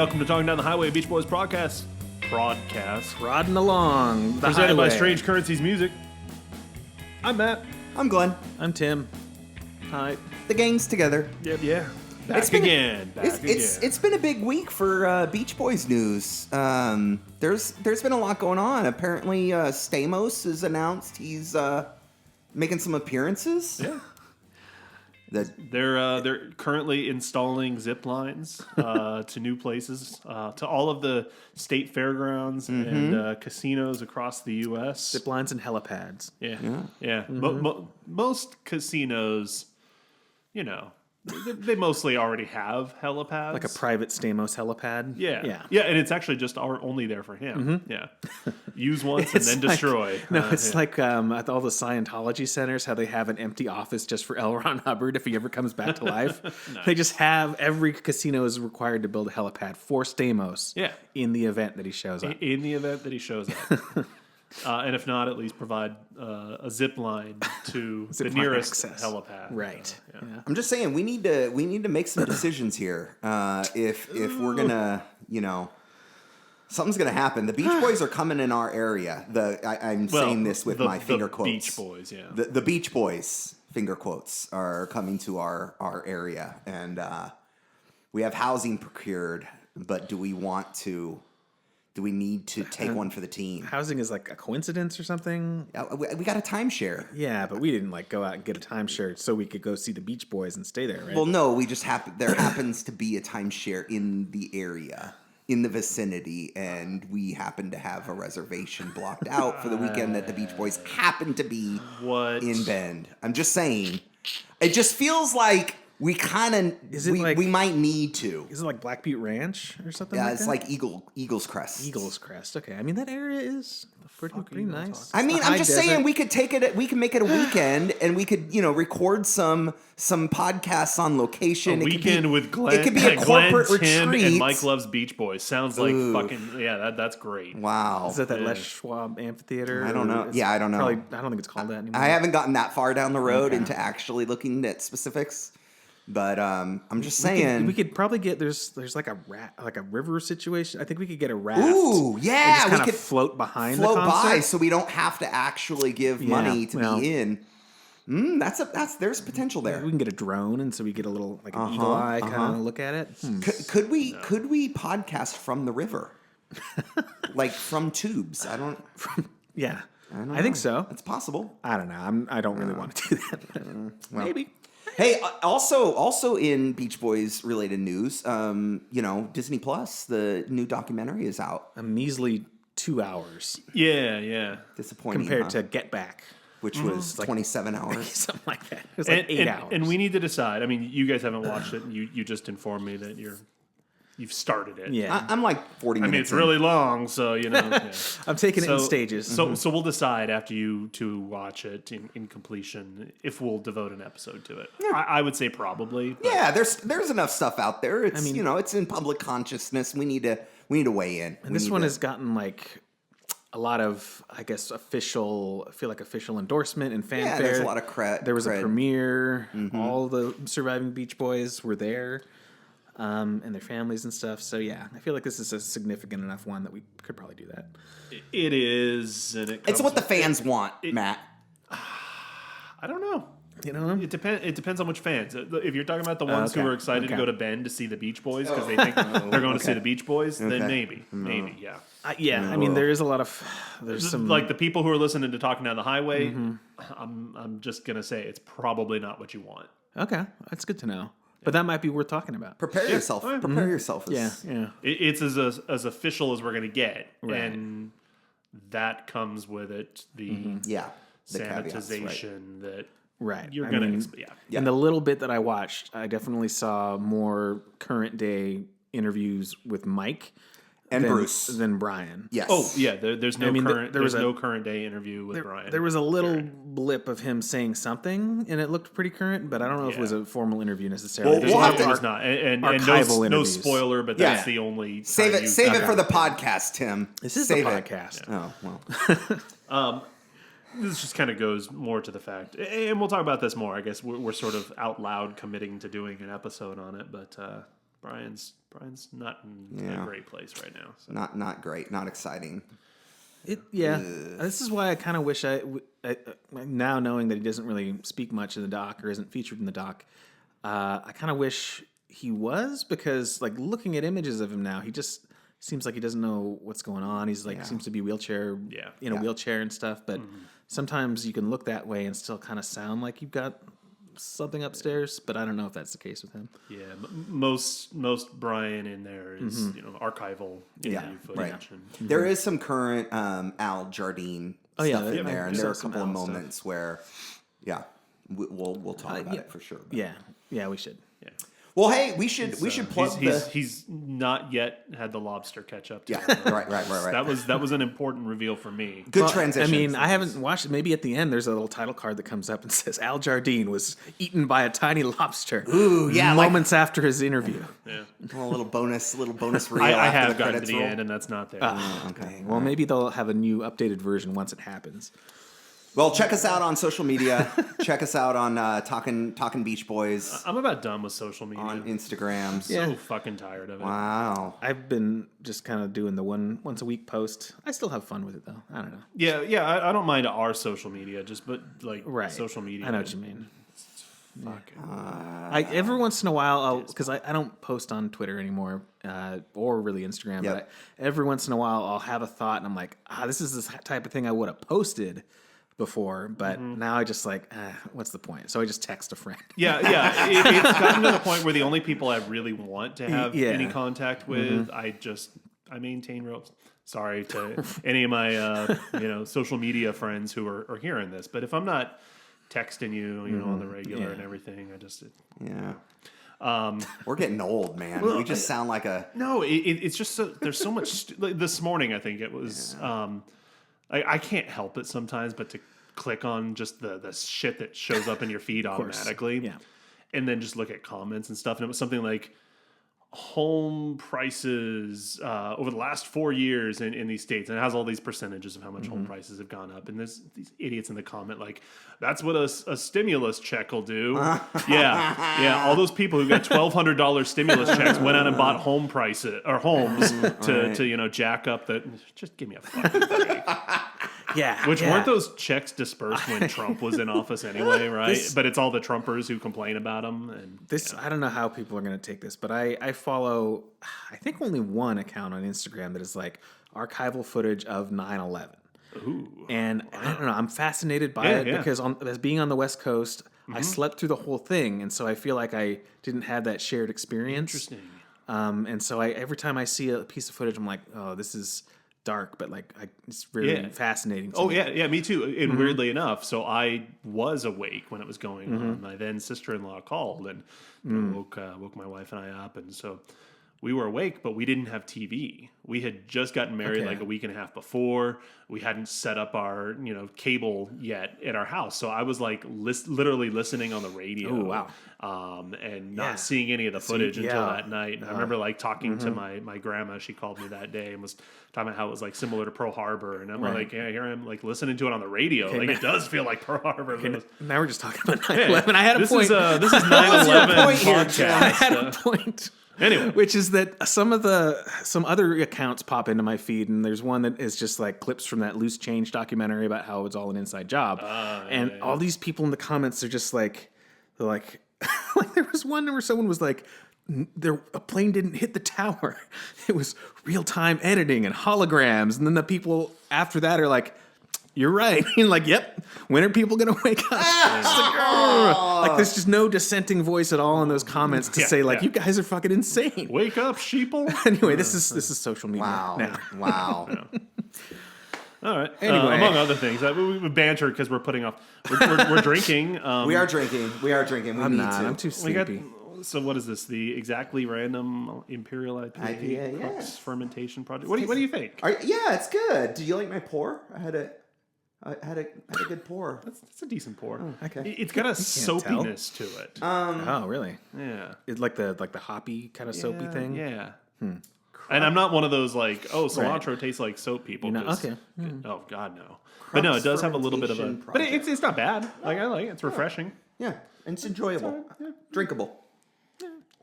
welcome to Talking Down the Highway, Beach Boys Broadcast. Rodding along the Presented by highway. Strange Currencies Music. I'm Matt. I'm Glenn. I'm Tim. Hi. The gang's together. Yep, yeah. Back It's been again. It's been a big week for Beach Boys news. There's been a lot going on. Apparently, Stamos has announced he's making some appearances. Yeah. That They're currently installing zip lines to new places, to all of the state fairgrounds and casinos across the U.S. Zip lines and helipads. Yeah. Most casinos, you know, they mostly already have helipads. Like a private Stamos helipad. Yeah, and it's actually just only there for him. Yeah, use once and It's then like- destroy. No, it's like at all the Scientology centers, how they have an empty office just for L. Ron Hubbard if he ever comes back to life. They just have every casino is required to build a helipad for Stamos. Yeah. In the event that he shows up. In the event that he shows up. And if not, at least provide a zip line to the line nearest access. helipad. Right. Yeah. Yeah. I'm just saying we need to make some decisions here. If we're gonna, something's gonna happen. The Beach Boys are coming in our area. I'm saying this with my finger quotes. Beach Boys, yeah. The Beach Boys, finger quotes, are coming to our area, and we have housing procured. But do we need to take one for the team? Housing is like a coincidence or something. We got a timeshare. Yeah, but we didn't go out and get a timeshare so we could go see the Beach Boys and stay there, right? Well, no, we just there happens to be a timeshare in the area, in the vicinity, and we happen to have a reservation blocked out for the weekend that the Beach Boys happen to be What? in Bend. I'm just saying. It just feels like we kind of we might need to. Is it like Black Butte Ranch or something Yeah, like it's that? like Eagles Crest. Eagles Crest. Okay, I mean that area is pretty nice. I mean, It's a I'm high just desert. saying we could take it. We can make it a weekend, and we could, record some podcasts on location. A weekend with Glenn. It could be a Glenn, corporate Tim, retreat. and Mike Loves Beach Boys. Sounds like Ooh. fucking that's great. Wow. Is that Yeah. Les Schwab Amphitheater? I don't know. It's Yeah, I don't know. Probably, I don't think it's called that anymore. I haven't gotten that far down the road into actually looking at specifics, but I'm just saying. We could probably get there's like a river situation. I think we could get a raft. Ooh, and yeah, just we kind could of float behind float the concert. by, so we don't have to actually give money to well. be in. There's potential there. We can get a drone, and so we get a little like an eagle eye kind of look at it. Could we podcast from the river, like from tubes? I don't Yeah, know. I think so. It's possible. I don't know. I don't really want to do that. But maybe. Hey, also in Beach Boys related news, Disney Plus, the new documentary is out. A measly 2 hours Yeah. Disappointing compared huh? to Get Back. which was 27 hours. Something like that. It was like 8 hours. And we need to decide. I mean, you guys haven't watched it. And you just informed me that you've started it. Yeah. I'm like 40 I minutes. mean, it's really long, so yeah. I'm taking it in stages. So we'll decide after you two watch it in completion if we'll devote an episode to it. I would say probably. But Yeah, there's enough stuff out there. It's it's in public consciousness. We need to weigh in. And this one has gotten like a lot of, I guess, official endorsement and fanfare. Yeah, there's a lot of cred. There was a premiere. All the surviving Beach Boys were there, and their families and stuff. So yeah, I feel like this is a significant enough one that we could probably do that. it is, and It's what the fans want, Matt. I don't know. You know, It depends on which fans. If you're talking about the ones who okay. are excited to Okay. go to Bend to see the Beach Boys because they think they're going to see the Beach Boys, then Okay. maybe, yeah. I mean, there is a lot of some Like the people who are listening to Talking Down the Highway, I'm just gonna say it's probably not what you want. Okay, that's good to know. But that might be worth talking about. Prepare yourself. Prepare yourself. Yeah. It's as official as we're gonna get, Right. and that comes with it the Yeah. The caveats, right. sanitization that Right. you're I gonna mean, yeah. In the little bit that I watched, I definitely saw more current day interviews with Mike And than, Bruce. than Brian. Yes. Oh yeah, there's no I mean, current there was there's a- no current day interview with Brian. There was a little blip of him saying something, and it looked pretty current, but I don't know if it was Yeah. a formal interview necessarily. Well, There's we'll a have lot to- of It was not, and archival no interviews. spoiler, but Yeah. that's the only Save time it. Save it you- for the podcast, Tim. This is Save the it. podcast. Oh well. This just kind of goes more to the fact, and we'll talk about this more. I guess we're sort of out loud committing to doing an episode on it, but Brian's not in a great place right now. So. Not great, not exciting. This is why I kind of wish I now knowing that he doesn't really speak much in the doc or isn't featured in the doc. I kind of wish he was, because like looking at images of him now, he just seems like he doesn't know what's going on. He's like seems to be in a wheelchair and stuff. But sometimes you can look that way and still kind of sound like you've got something upstairs. But I don't know if that's the case with him. Yeah, most Brian in there is archival interview footage. Right. And, There is some current Al Jardine stuff in there, and there are a couple of moments where, we'll talk about it for sure. But. Yeah, we should. Yeah. Well, hey, we should plug he's not yet had the lobster catch up to him. Right. That was an important reveal for me. Good transition. I mean, I haven't watched it. Maybe at the end there's a little title card that comes up and says Al Jardine was eaten by a tiny lobster. Ooh, yeah, moments after his interview. Yeah. a little bonus reel. I after have the gotten to the roll. end, and that's not there. Okay. Well, maybe they'll have a new updated version once it happens. Well, check us out on social media. Check us out on Talking Beach Boys I'm about done with social media. on Instagram. So fucking tired of it. Wow. I've been just kind of doing the once a week post. I still have fun with it though. I don't know. Yeah. I don't mind our social media, but like social media. I know what you mean. Fuck. Every once in a while, because I don't post on Twitter anymore, or really Instagram. Yep. But every once in a while, I'll have a thought, and I'm like, this is the type of thing I would have posted before, but now I just like, what's the point? So I just text a friend. Yeah. It's gotten to the point where the only people I really want to have any contact with, I maintain real. Sorry to any of my social media friends who are hearing this, but if I'm not texting you, on the regular and everything, I just We're getting old, man. We just sound like a no. It's just there's so much. Like this morning, I think it was. I can't help it sometimes, but to click on just the shit that shows up in your feed automatically, and then just look at comments and stuff. And it was something like home prices over the last 4 years in these states, and it has all these percentages of how much home prices have gone up. And there's these idiots in the comment like, that's what a stimulus check will do. yeah. All those people who got $1,200 stimulus checks went out and bought homes to jack up the. Just give me a fucking break. Which weren't those checks dispersed when Trump was in office anyway, right? But it's all the Trumpers who complain about them. And I don't know how people are going to take this, but I follow, I think only one account on Instagram that is like archival footage of 9/11. Ooh. And I don't know, I'm fascinated by it because as being on the West Coast, I slept through the whole thing, and so I feel like I didn't have that shared experience. Interesting. And so every time I see a piece of footage, I'm like, oh, this is dark, but like it's really fascinating to me. Yeah, me too. And weirdly enough, so I was awake when it was going on. My then sister-in-law called and woke my wife and I up, and so we were awake, but we didn't have TV. We had just gotten married like a week and a half before. We hadn't set up our cable yet at our house, so I was like literally listening on the radio. Oh wow! And not seeing any of the footage until that night. And I remember like talking to my grandma. She called me that day and was talking about how it was like similar to Pearl Harbor. And I'm like, yeah, here I'm like listening to it on the radio. Like it does feel like Pearl Harbor. Now we're just talking about 9/11. I had a point. This is 9/11 podcast. I had a point. Anyway, which is that some other accounts pop into my feed, and there's one that is just like clips from that Loose Change documentary about how it's all an inside job, all these people in the comments are just like, they're like, like there was one where someone was like, a plane didn't hit the tower, it was real time editing and holograms, and then the people after that are like, you're right. And like, yep. When are people going to wake up? Like, there's just no dissenting voice at all in those comments to say like, you guys are fucking insane. Wake up, sheeple. Anyway, this is social media. Wow. Now. Wow. All right. Anyway, among other things, we banter because we're putting off. We're drinking. We are drinking. We I'm need not. to. I'm too sleepy. So what is this? The Exactly Random Imperial IPA Crux Fermentation Project. What do you think? Yeah, it's good. Do you like my pour? I had a good pour. That's a decent pour. Oh, okay. It's got a soapiness to it. Oh, really? Yeah. It's like the hoppy kind of soapy thing. Yeah. And I'm not one of those like, cilantro tastes like soap people. Okay. Oh God, no. But no, it does have a little bit of a. But it's not bad. Like I like it. It's refreshing. Yeah, and it's enjoyable. Drinkable.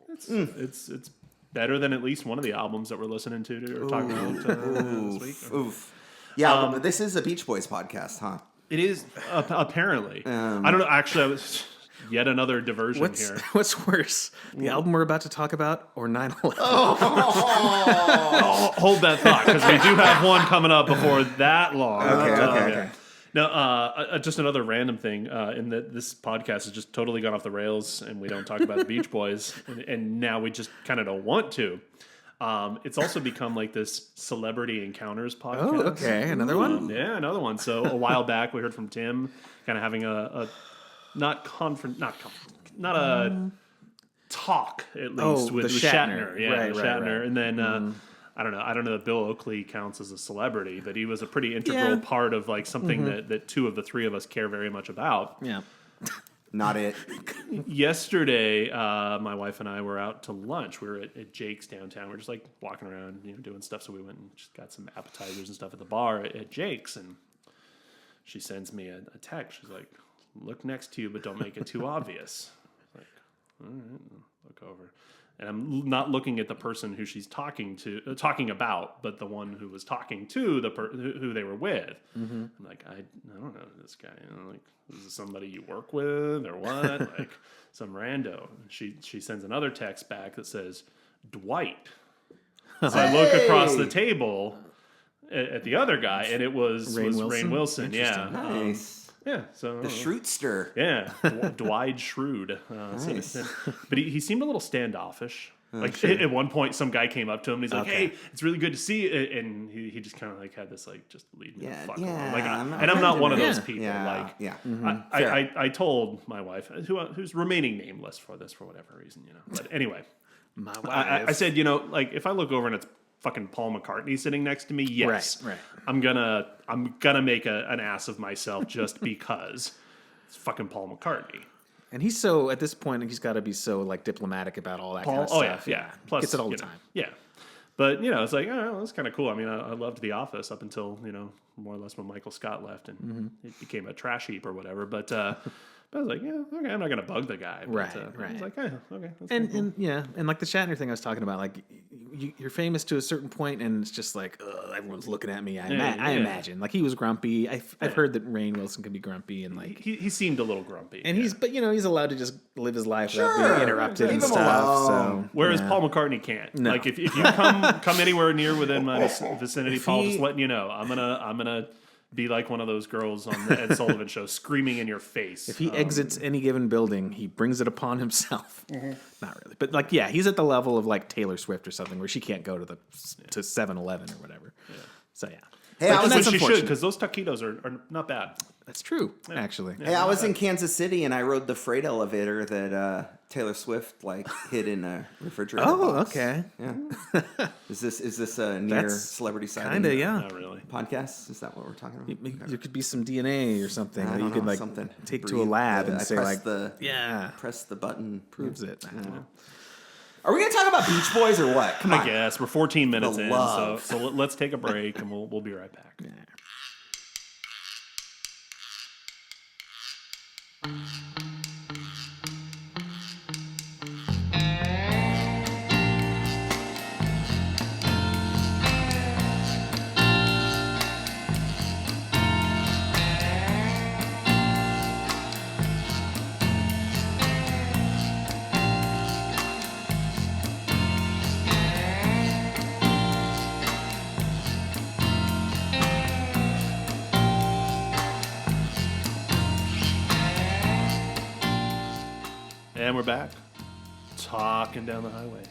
It's better than at least one of the albums that we're listening to or talking about this week. Oof. Yeah, but this is a Beach Boys podcast, huh? It is apparently. I don't know. Actually, I was yet another diversion here. What's worse, the album we're about to talk about or 9/11? Oh, hold that thought because we do have one coming up before that long. Okay. Now, just another random thing in that this podcast has just totally gone off the rails, and we don't talk about the Beach Boys, and now we just kind of don't want to. It's also become like this celebrity encounters podcast. Oh, okay, another one. Yeah, another one. So a while back, we heard from Tim, kind of having a talk at least with Shatner. Yeah, Right. Shatner, and then. I don't know that Bill Oakley counts as a celebrity, but he was a pretty integral part of like something that two of the three of us care very much about. Yeah. Not it. Yesterday, my wife and I were out to lunch. We were at Jake's downtown. We were just like walking around, doing stuff. So we went and just got some appetizers and stuff at the bar at Jake's. And she sends me a text. She's like, "Look next to you, but don't make it too obvious." I was like, all right, look over. And I'm not looking at the person who she's talking about, but the one who was talking to who they were with. Mm-hmm. I'm like, I don't know this guy. Like, is this somebody you work with or what? Like some rando. And she sends another text back that says Dwight. So I look across the table at the other guy, and it was Rainn Wilson. Yeah. Nice. Yeah, so The Schrootster. yeah, Dwight Schrute. Nice. But he seemed a little standoffish. At one point, some guy came up to him and he's like, "Hey, it's really good to see you." And he just kind of like had this like, "Just leave me the fuck alone." Like, I'm not one of those people. I told my wife, who's remaining nameless for this for whatever reason, But anyway, My wife. I said, like if I look over and it's fucking Paul McCartney sitting next to me, yes, Right. I'm gonna make an ass of myself just because it's fucking Paul McCartney. And he's so, at this point, he's got to be so like diplomatic about all that kind of stuff. Yeah. Plus, gets it all the time. Yeah. But, it's like, that's kind of cool. I mean, I loved The Office up until, more or less when Michael Scott left and it became a trash heap or whatever. But I was like, yeah, okay, I'm not going to bug the guy. But, Right. I was like, okay. That's And like the Shatner thing I was talking about, like you're famous to a certain point, and it's just like, everyone's looking at me. I imagine, like he was grumpy. I've heard that Rainn Wilson can be grumpy, and like he seemed a little grumpy. And he's allowed to just live his life without being interrupted and stuff. So whereas Paul McCartney can't. No. Like if you come anywhere near within my vicinity, Paul, just letting you know, I'm gonna be like one of those girls on the Ed Sullivan Show, screaming in your face. If he exits any given building, he brings it upon himself. Not really, but like, he's at the level of like Taylor Swift or something, where she can't go to 7-Eleven or whatever. Yeah. So Hey, I was But she should, because those taquitos are not bad. That's true, actually. Hey, I was in Kansas City and I rode the freight elevator that Taylor Swift hid in a refrigerator. box. Okay. Yeah. Is this a near That's celebrity sighting? Kinda, yeah. Not really. Podcast? Is that what we're talking about? There could be some DNA or something I that you don't could know, like something. take to a Breathe lab the- and I say press like, the- Press the button. proves it. I don't know. Are we gonna talk about Beach Boys or what? Come on. I guess we're 14 minutes The in, love. so let's take a break and we'll be right back. Yeah. And we're back, talking down the highway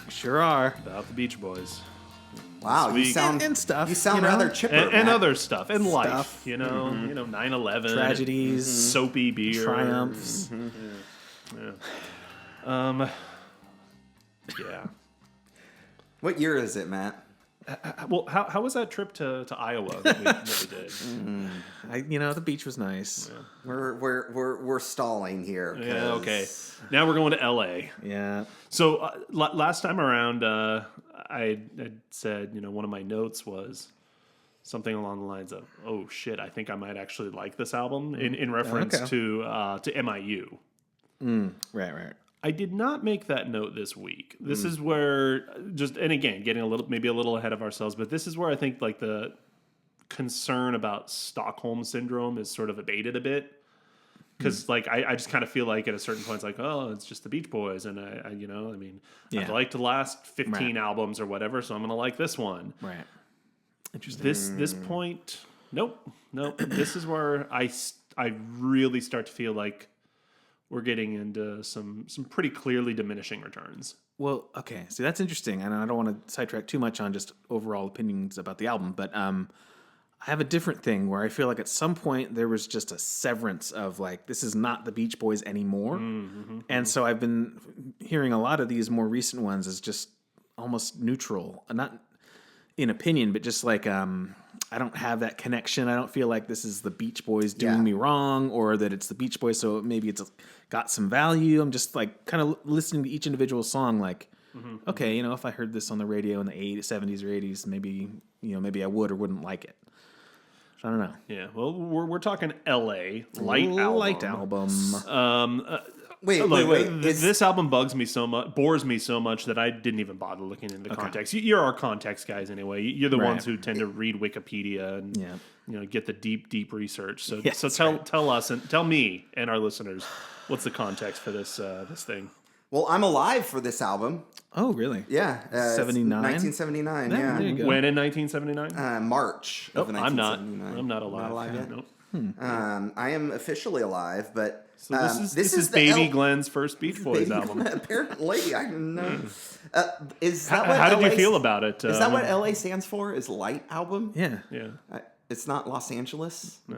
Sure are. about the Beach Boys Wow, you Sweet. sound And stuff, You sound you know? rather chipper. and Matt. other stuff and life. Stuff. 9/11, Tragedies, soapy beer, triumphs. Yeah. What year is it, Matt? Well, how was that trip to Iowa that we did? The beach was nice. We're stalling here. Yeah, 'cause- okay. Now we're going to LA. Yeah. So last time around, I said, one of my notes was something along the lines of, "Oh shit, I think I might actually like this album," in reference Okay. to MIU. Right. I did not make that note this week. This is where and again, getting maybe a little ahead of ourselves, but this is where I think like the concern about Stockholm syndrome is sort of abated a bit. Because like I just kind of feel like at a certain point it's like, oh, it's just the Beach Boys, and I've liked the last 15 albums or whatever, so I'm gonna like this one. Right. Interesting. This point, nope. This is where I really start to feel like we're getting into some pretty clearly diminishing returns. Well, okay, so that's interesting, and I don't want to sidetrack too much on just overall opinions about the album, but I have a different thing where I feel like at some point there was just a severance of like, this is not the Beach Boys anymore. And so I've been hearing a lot of these more recent ones as just almost neutral, not in opinion, but just like, I don't have that connection. I don't feel like this is the Beach Boys doing me wrong, or that it's the Beach Boys, so maybe it's got some value. I'm just like kind of listening to each individual song like, okay, if I heard this on the radio in the 70s or 80s, maybe I would or wouldn't like it. I don't know. Yeah, well, we're talking L.A. Light album. Wait. This album bores me so much that I didn't even bother looking into the context. You're our context guys anyway. You're the ones who tend to read Wikipedia and get the deep research. So tell us and tell me and our listeners what's the context for this thing. Well, I'm alive for this album. Oh, really? Yeah. 79? 1979, There you go. When in 1979? March of 1979. I'm not alive. Not alive yet? Nope. I am officially alive, but So this is Baby Glenn's first Beach Boys album. Apparently, I don't know. Is that How what did you feel about it? Is that what LA stands for? Is Light Album? Yeah. It's not Los Angeles. No,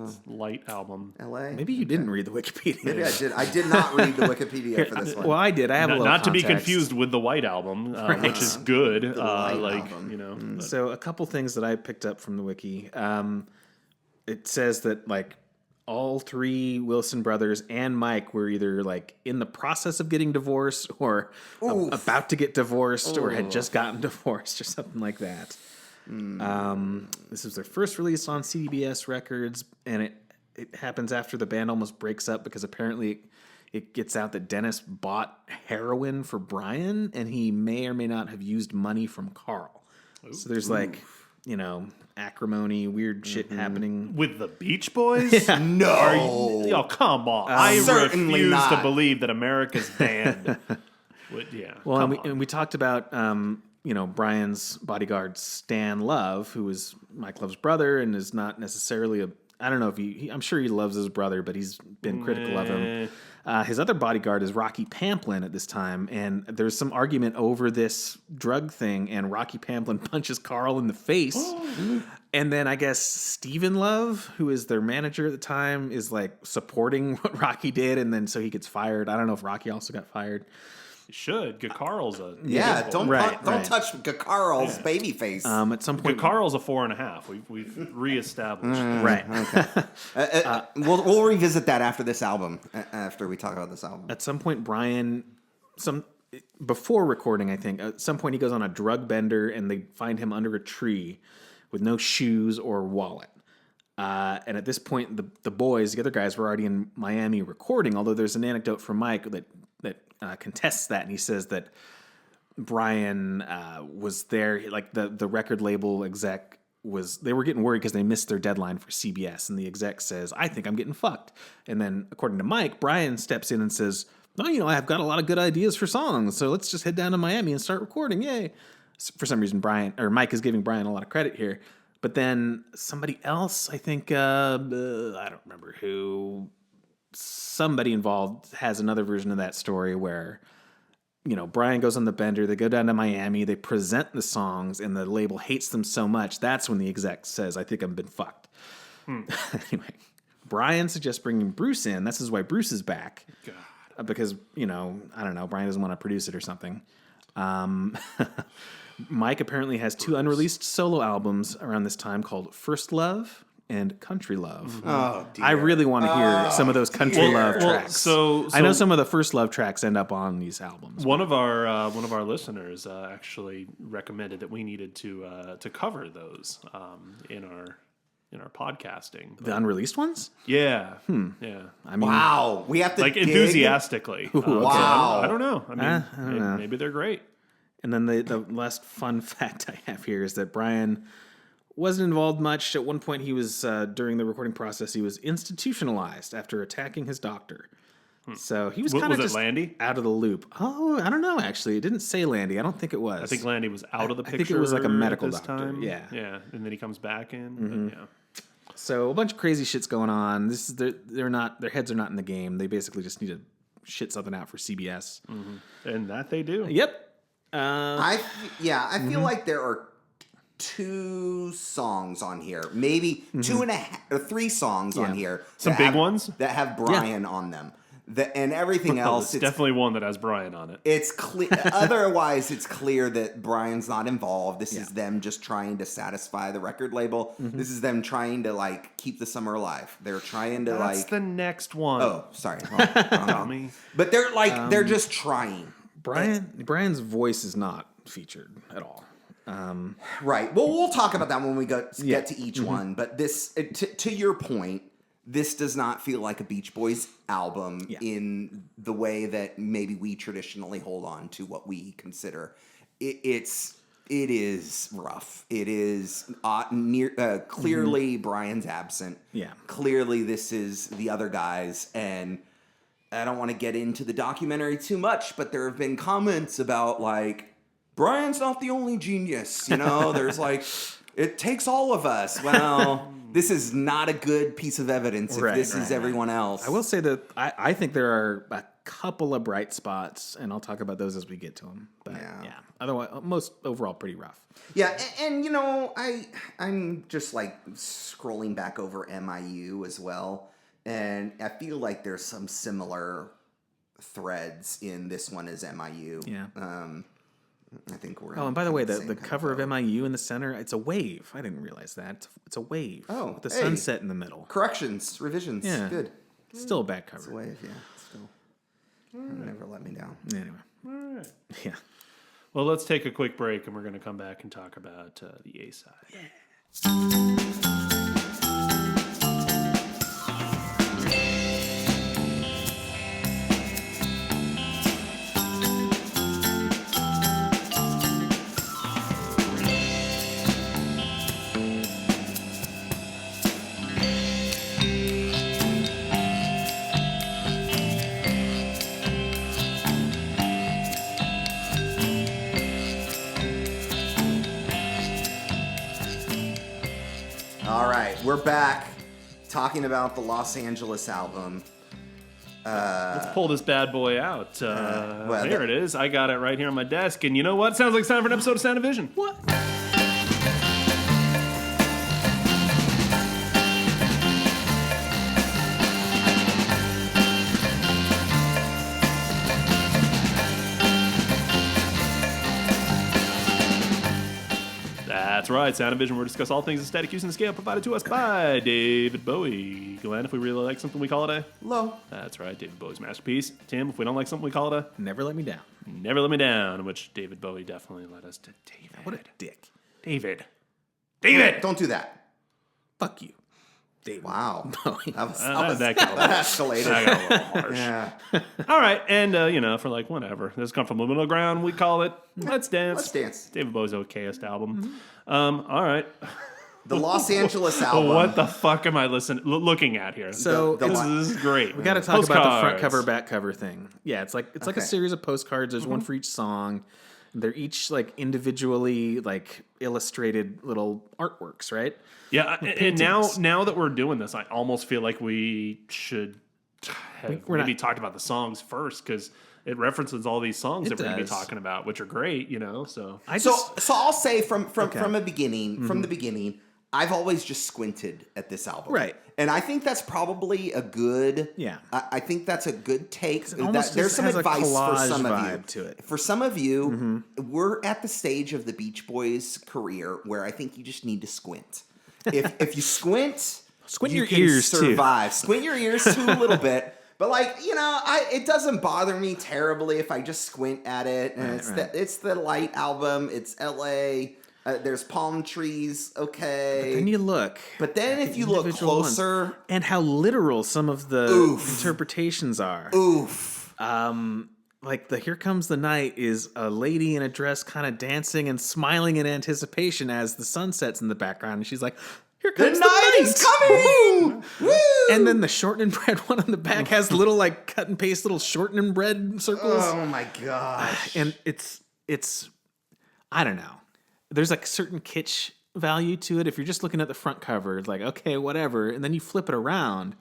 it's Light album. LA. Maybe you didn't read the Wikipedia. Maybe I did. I did not read the Wikipedia for this one. Well, I did. I have a little Not to be context. confused with the White Album, which is good. Album. But So a couple things that I picked up from the wiki. It says that like all three Wilson brothers and Mike were either like in the process of getting divorced or about to get divorced or had just gotten divorced or something like that. This was their first release on CBS Records, and it happens after the band almost breaks up because apparently it gets out that Dennis bought heroin for Brian, and he may or may not have used money from Carl. So there's acrimony, weird shit happening. with the Beach Boys? No. Oh, come on. I Certainly refuse not. to believe that America's band would, Well, and we talked about Brian's bodyguard Stan Love, who is Mike Love's brother and is not necessarily I don't know if I'm sure he loves his brother, but he's been critical of him. His other bodyguard is Rocky Pamplin at this time, and there's some argument over this drug thing, and Rocky Pamplin punches Carl in the face. And then I guess Stephen Love, who is their manager at the time, is like supporting what Rocky did, and then so he gets fired. I don't know if Rocky also got fired. You should. Carl's a... Don't touch Carl's baby face. At some point, Carl's a 4.5. We've reestablished. right. Okay. We'll revisit that after this album. After we talk about this album. At some point, Brian, before recording, I think, at some point he goes on a drug bender and they find him under a tree with no shoes or wallet. And at this point, the boys, the other guys, were already in Miami recording, although there's an anecdote from Mike that contests that, and he says that Brian was there, like the record label exec they were getting worried because they missed their deadline for CBS, and the exec says, I think I'm getting fucked. And then, according to Mike, Brian steps in and says, I've got a lot of good ideas for songs, so let's just head down to Miami and start recording, yay. For some reason, Mike is giving Brian a lot of credit here. But then somebody else, I think, I don't remember who, somebody involved has another version of that story where, Brian goes on the bender, they go down to Miami, they present the songs, and the label hates them so much. That's when the exec says, I think I've been fucked. Anyway, Brian suggests bringing Bruce in. This is why Bruce is back. God. Because, I don't know, Brian doesn't want to produce it or something. Mike apparently has 2 unreleased solo albums around this time called First Love and Country Love. Oh, dear. I really want to hear some of those Country Love tracks. So I know some of the First Love tracks end up on these albums. One of our listeners actually recommended that we needed to cover those in in our podcasting. The unreleased ones? Yeah. Yeah. I mean, Wow, we have to Like dig. enthusiastically. Wow. I don't know. I mean, I don't know. maybe they're great. And then the last fun fact I have here is that Brian wasn't involved much. At one point, he was during the recording process, he was institutionalized after attacking his doctor. So he was kind Was of it just Landy? out of the loop. Oh, I don't know. Actually, it didn't say Landy. I don't think it was. I think Landy was out of the I picture. think it was like a medical this doctor, time. yeah. Yeah. And then he comes back in. But yeah. So a bunch of crazy shit's going on. This is they're not, their heads are not in the game. They basically just need to shit something out for CBS. And that they do. Yep. I feel like there are 2 songs on here, maybe 2.5 or 3 songs on here. Some that big have- ones? that have Brian on them. And everything else, It's definitely one that has Brian on it. it's clear. Otherwise, it's clear that Brian's not involved. This is them just trying to satisfy the record label. This is them trying to like keep the summer alive. They're trying to That's like. the next one. Oh, sorry, wrong. Dummy. But they're like they're just trying. Brian's voice is not featured at all. Right. Well, we'll talk about that when we get to each one. But this, to your point, this does not feel like a Beach Boys album in the way that maybe we traditionally hold on to what we consider. It is rough. It is clearly Brian's absent. Yeah. Clearly, this is the other guys, and I don't want to get into the documentary too much, but there have been comments about like Brian's not the only genius. You know, there's like it takes all of us. Well. This is not a good piece of evidence if this is everyone else. I will say that I think there are a couple of bright spots, and I'll talk about those as we get to them. But yeah, otherwise, most overall pretty rough. Yeah, and you know, I'm just like scrolling back over MIU as well, and I feel like there's some similar threads in this one as MIU. Yeah. I think we're. Oh, and by the way, same the kind cover of boat. MIU in the center, it's a wave. I didn't realize that. It's a wave. Oh, with the hey. sunset in the middle. Corrections, revisions. Yeah. Good. Still a bad It's a cover. wave, yeah. Still. Never let me down. Anyway. All right. Yeah. Well, let's take a quick break, and we're going to come back and talk about the A side. All right, we're back talking about the Los Angeles album. Let's pull this bad boy out. well, There it is. I got it right here on my desk. And you know what? Sounds like it's time for an episode of Sound of Vision. What? That's right. Sound of Vision, where we discuss all things aesthetic using the scale provided to us by David Bowie. Glenn, if we really like something, we call it a... Low. That's right, David Bowie's masterpiece. Tim, if we don't like something, we call it a... Never let me down. Never Let Me Down, which David Bowie definitely led us to. David. What a dick. David. David! Don't do that. Fuck you. David. Wow. Bowie. That That got a little- escalated. that got a little harsh. Yeah. All right, and, for like, whatever. This come from the middle ground, we call it Let's Dance. Let's Dance. David Bowie's okayest album. All right. The Los Angeles album. What the fuck am I looking at here? So The- this, the- this is great. we got to talk about the front Postcards. cover, back cover thing. Yeah, it's like a Okay. series of postcards. There's one for each song. They're each like individually like illustrated little artworks, right? Yeah, and now that we're doing this, I almost feel like we should have We're not- maybe talked about the songs first because it references all these songs that we're going to be does. talking about, which are great, So So I'll say from the beginning, I've always just squinted at this album. Right. And I think that's probably a good. Yeah. I think that's a good take. almost There's just some has a advice for collage some of you. vibe to it. For some of you, we're at the stage of the Beach Boys' career where I think you just need to squint. If you squint, Squint you your can ears, too. survive. Squint your ears too a little bit. But like, it doesn't bother me terribly if I just squint at it. And it's the Light album. It's LA. There's palm trees, okay. Then you look. But then at if the you look individual ones, closer, and how literal some of the Oof. interpretations are. oof. Like the Here Comes the Night is a lady in a dress kind of dancing and smiling in anticipation as the sun sets in the background. And she's like, here The comes the night night. is coming! Woo! And then the shortening bread one on the back has little like cut and paste little shortening bread circles. Oh my gosh. And it's I don't know. There's like certain kitsch value to it. If you're just looking at the front cover, it's like, okay, whatever. And then you flip it around.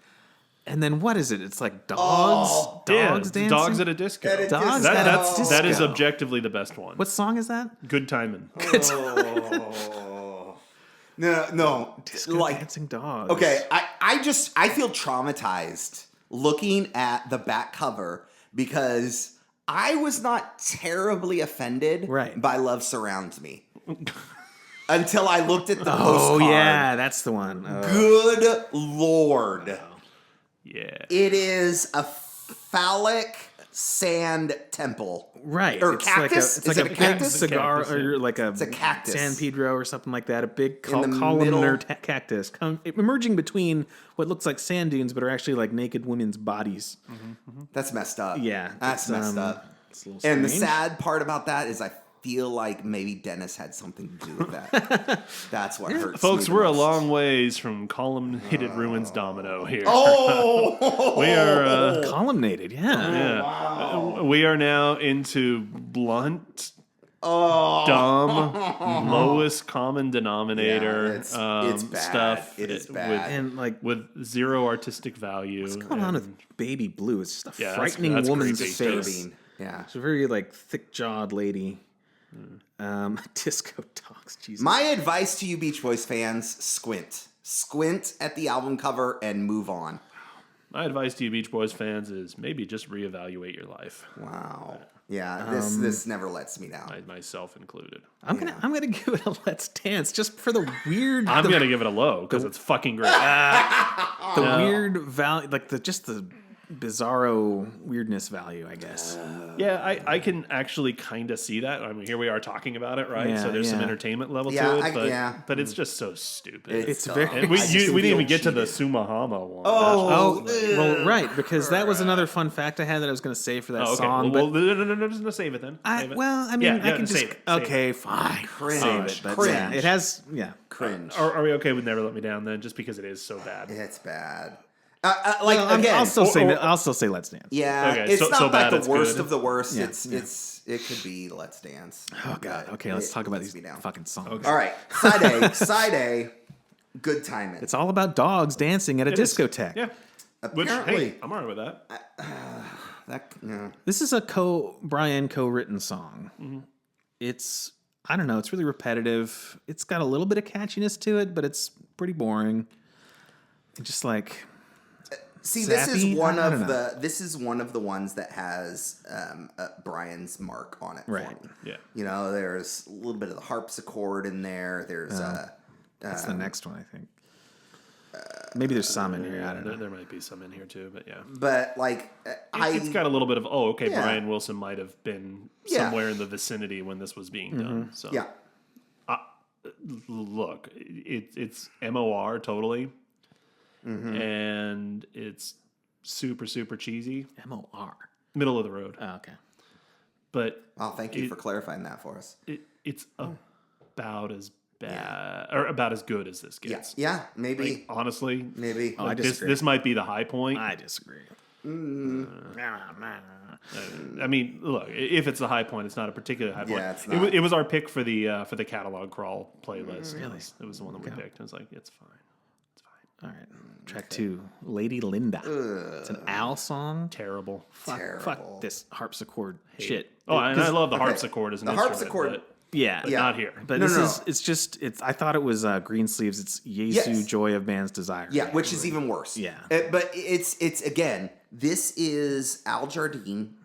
And then what is it? It's like dogs? Dogs dancing? Dogs at a disco. At a Dogs disco. at a That is disco. objectively the best one. What song is that? Good timing. Oh. No. Disco Like, dancing dogs. okay, I feel traumatized looking at the back cover because I was not terribly offended Right. by Love Surrounds Me until I looked at the Oh postcard. yeah, that's the one. Good Lord. Yeah. It is a phallic sand temple. Right. Or it's cactus? Like Is a it a big cactus? cigar Cactus, yeah. or like a cactus. San Pedro or something like that. A big In the columnar middle. cactus emerging between what looks like sand dunes but are actually like naked women's bodies. That's messed up. Yeah. That's it's, messed up. It's a little And the strange. sad part about that is I feel like maybe Dennis had something to do with that. That's what hurts. Folks, me the we're a most. long ways from columnated ruins domino here. Oh, We are columnated, yeah. we are now into blunt, Oh. dumb, lowest common denominator Yeah, it's bad. stuff. It is with- bad. And like With zero artistic value. what's going on with Baby Blue? It's just a Yeah, frightening that's woman's creepy. face. Disturbing. Yeah. It's a very like thick-jawed lady. Disco dogs, Jesus. My advice to you Beach Boys fans, squint. Squint at the album cover and move on. My advice to you Beach Boys fans is maybe just reevaluate your life, Wow. Yeah, this never lets me down. myself included. I'm gonna give it a Let's Dance just for the weird. I'm going to give it a low because it's fucking great. the weird value, like the bizarro weirdness value, I guess. Yeah, I can actually kind of see that. I mean, here we are talking about it, right? Yeah, so there's some yeah. entertainment level Yeah, to it, but it's just so stupid. It's dumb. very- and we I just didn't feel even get to the cheated. Sumahama one. Oh, well, right, because that was another fun fact I had that I was going to say for that Oh, okay. song. Well, but no, just save it then. Save it. I mean, Yeah, I can just save it, save okay, fine, Cringe. save it. But Cringe. yeah, it has, yeah. Cringe. Are we okay with Never Let Me Down then? Just because it is so bad. It's bad. Well, again, I'll still say Let's Dance. yeah, Okay, it's so not bad like it's the worst good. of the worst. Yeah, It could be Let's Dance. Oh god. but Okay, let's it talk about lets these me down. fucking songs. All right, side A, good timing. It's all about dogs dancing at a discotheque. Yeah. Which, Apparently, hey, I'm alright with that. This is a Brian co-written song. Mm-hmm. It's I don't know. It's really repetitive. It's got a little bit of catchiness to it, but it's pretty boring. It's just like see, this is zappy? one I don't of know. this is one of the ones that has Brian's mark on it Right. for me. Yeah. You know, there's a little bit of the harpsichord in there. There's that's the next one, I think. Maybe there's some in here. I don't know. There might be some in here too, but yeah. but like It's got a little bit of, Yeah. Brian Wilson might have been Yeah. somewhere in the vicinity when this was being done. So yeah. look, it's MOR totally, and it's super super cheesy, MOR. middle of the road. Oh, okay. But Well, thank you for clarifying that for us. it's about as bad or about as good as this gets. Yeah, maybe, Honestly, maybe. I like, disagree. this might be the high point. I disagree. I mean, look, if it's the high point, it's not a particular high point. Yeah, it's not. It was our pick for the catalog crawl playlist. Really? It was the one that we picked. I was like, it's fine. It's fine. All right. Track 2, Lady Linda. It's an Al song. Terrible. Terrible. Fuck this harpsichord shit. Oh, and I love the okay, harpsichord as an the instrument, harpsichord- Yeah. but not here. But No, this no, is no. it's just I thought it was Green Sleeves. It's Yesu, Yes. Joy of Man's Desire. Yeah, which is even worse. Yeah. But it's again, this is Al Jardine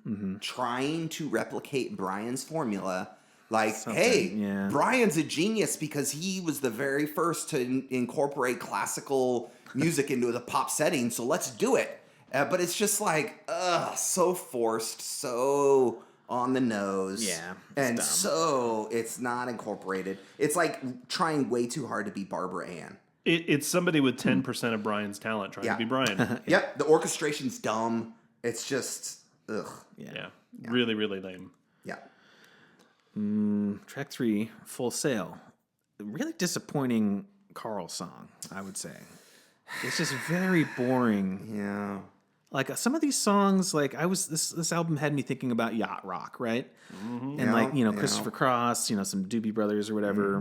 trying to replicate Brian's formula. Like, hey, yeah. Brian's a genius because he was the very first to incorporate classical music into the pop setting. So let's do it. But it's just like, so forced, so on the nose. Yeah, it's and dumb. so it's not incorporated. It's like trying way too hard to be Barbara Ann. It's somebody with 10% of Brian's talent trying to be Brian. Yep, the orchestration's dumb. It's just ugh. Yeah. Really, really lame. Yeah. Track 3, Full Sail. Really disappointing Carl song, I would say. It's just very boring. Yeah. Like some of these songs, like this album had me thinking about yacht rock, right? And Yeah, like, yeah. Christopher Cross, some Doobie Brothers or whatever,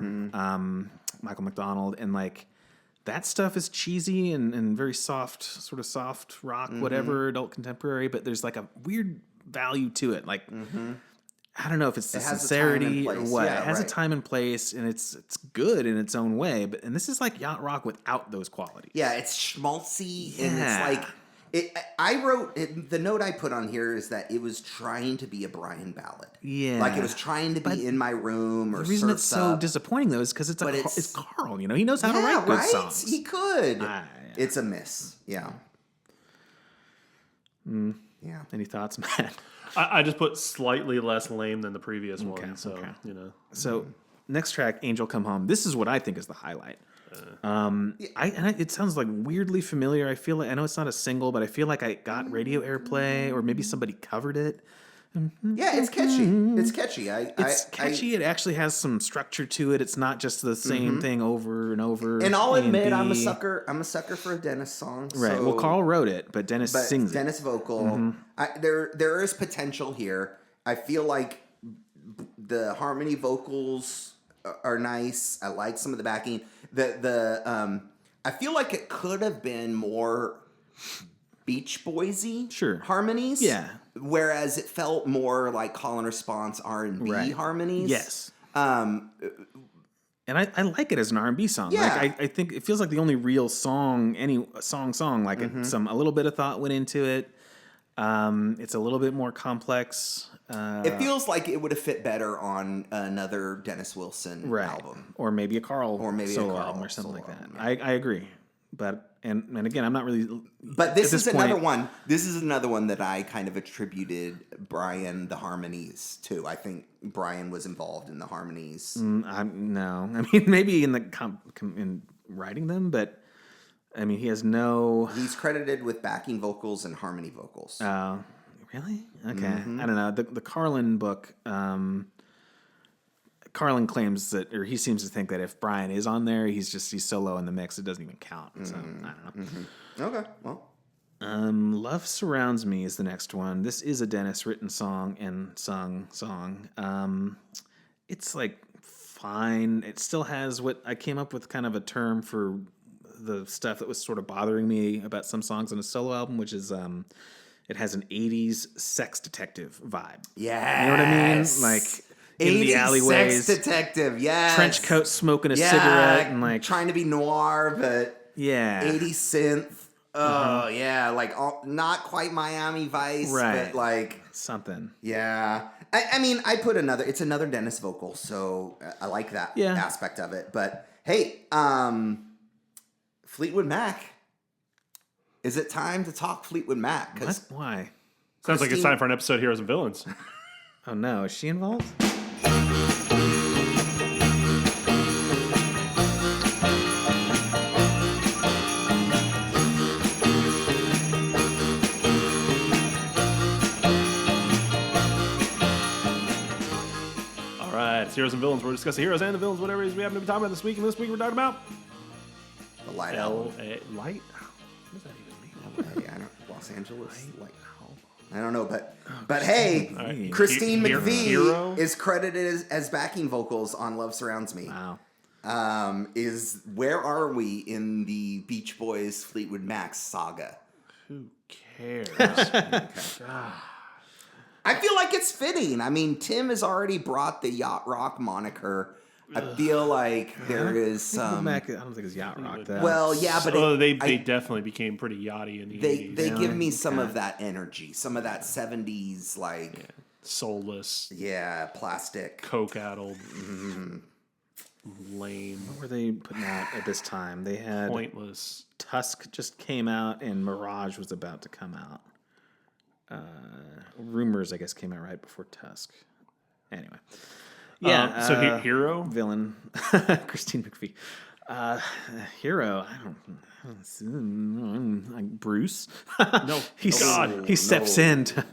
Michael McDonald, and like that stuff is cheesy and very soft, sort of soft rock, whatever, adult contemporary, but there's like a weird value to it. Like I don't know if it's the It has a time and sincerity or place. what. Yeah, it has a right. time and place, and it's good in its own way. And this is like yacht rock without those qualities. Yeah, it's schmaltzy and Yeah. it's like I wrote the note I put on here is that it was trying to be a Brian ballad. Yeah. like it was trying to be But in my room or The reason it's Surf's so Up. disappointing though is because it's it's- Carl. He knows how to Yeah, write good right. songs. He could. Yeah. It's a miss. Yeah. Yeah. Any thoughts, Matt? I just put slightly less lame than the previous one. So, okay. Mm-hmm. Next track, "Angel Come Home." This is what I think is the highlight. It sounds like weirdly familiar. I feel like I know it's not a single, but I feel like I got radio airplay, or maybe somebody covered it. Yeah, it's catchy. It's catchy. It's catchy. It actually has some structure to it. It's not just the same thing over and over. And I'll admit, I'm a B. sucker. I'm a sucker for a Dennis song. Right. So, Well, Carl wrote it, but Dennis but sings it. Dennis vocal. There is potential here. I feel like the harmony vocals are nice. I like some of the backing. I feel like it could have been more Beach Boysy Sure. harmonies. Yeah. Whereas it felt more like call and response R&B Right. harmonies. Yes. And I like it as an R&B song. Yeah. Like I think it feels like the only real song, song. Like a little bit of thought went into it. It's a little bit more complex. It feels like it would have fit better on another Dennis Wilson album. Or maybe a Carl solo Carl album or something solo like that. album, I agree. But and again, I'm not really. But this at is another point- one. This is another one that I kind of attributed Brian the harmonies to. I think Brian was involved in the harmonies. No, I mean maybe in the in writing them, but I mean he has no. He's credited with backing vocals and harmony vocals. Really? Okay. I don't know. The Carlin book. Carlin claims that, or he seems to think that if Brian is on there, he's solo in the mix. It doesn't even count. So I don't know. Okay, well, Love Surrounds Me is the next one. This is a Dennis written song and sung song. It's like fine. It still has what I came up with, kind of a term for the stuff that was sort of bothering me about some songs on a solo album, which is it has an 80s sex detective vibe. yeah, You know what I mean? Like in the alleyways, sex detective, yes, trench coat, smoking a yeah, cigarette, and like trying to be noir, but yeah, 80 synth. Oh yeah, like not quite Miami Vice, Right. but like something. yeah. I mean, I put it's another Dennis vocal, so I like that Yeah. aspect of it. But hey, Fleetwood Mac. Is it time to talk Fleetwood Mac? What? Why? Sounds like it's Christine- time for an episode of Heroes and Villains. Oh no, is she involved? All right, it's Heroes and Villains. We're discussing heroes and the villains, whatever it is we happen to be talking about this week. And this week we're talking about The Light Album. L.A. Light? What does that even mean? I don't, Los Angeles. I don't know, but hey, right. Christine Hero? McVie is credited as backing vocals on "Love Surrounds Me." Wow. Is where are we in the Beach Boys Fleetwood Mac saga? Who cares? I feel like it's fitting. I mean, Tim has already brought the yacht rock moniker. I feel like there is some. Mac, I don't think it's yacht rock. Though. Well, yeah, but they definitely became pretty yachty in the they 80s. give me some of that energy, some of that 70s like Soulless, plastic. coke-addled, lame, What were they putting out at this time? They had pointless. Tusk just came out, and Mirage was about to come out. Rumors, I guess, came out right before Tusk. Anyway. Yeah. So Hero? Villain. Christine McVie. Hero. I don't like Bruce. No. He steps in to